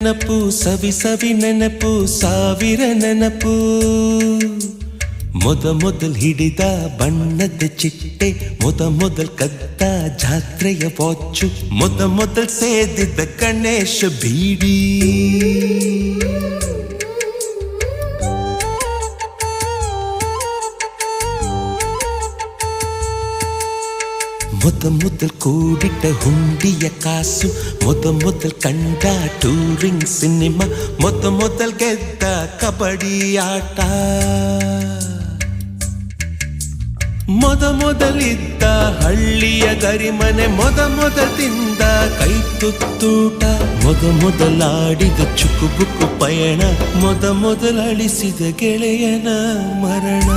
ನೆನಪು ಸವಿ ಸವಿ ನೆನಪು ಸಾವಿರ ನೆನಪು ಮೊದಲ್ ಹಿಡಿದ ಬಣ್ಣದ ಚಿಟ್ಟೆ ಮೊದಲ್ ಕದ್ದ ಜಾತ್ರೆಯ ವಾಚು ಮೊದಲ್ ಸೇದಿದ್ದ ಗಣೇಶ ಬೀಡಿ ಮೊದಲ್ ಕೂಡಿಟ್ಟ ಹುಂಡಿಯ ಕಾಸು ಮೊದಲ್ ಕಂಡ ಟೂರಿಂಗ್ ಸಿನಿಮಾ ಮೊದಲ್ ಗೆದ್ದ ಕಬಡ್ಡಿ ಆಟ ಮೊದಲಿದ್ದ ಹಳ್ಳಿಯ ಗರಿಮನೆ ಮೊದಲ್ ತಿಂದ ಕೈ ತುತ್ತೂಟ ಮೊದಲಾಡಿದ ಚುಕುಬುಕು ಪಯಣ ಮೊದಲ್ ಅಳಿಸಿದ ಗೆಳೆಯನ ಮರಣ.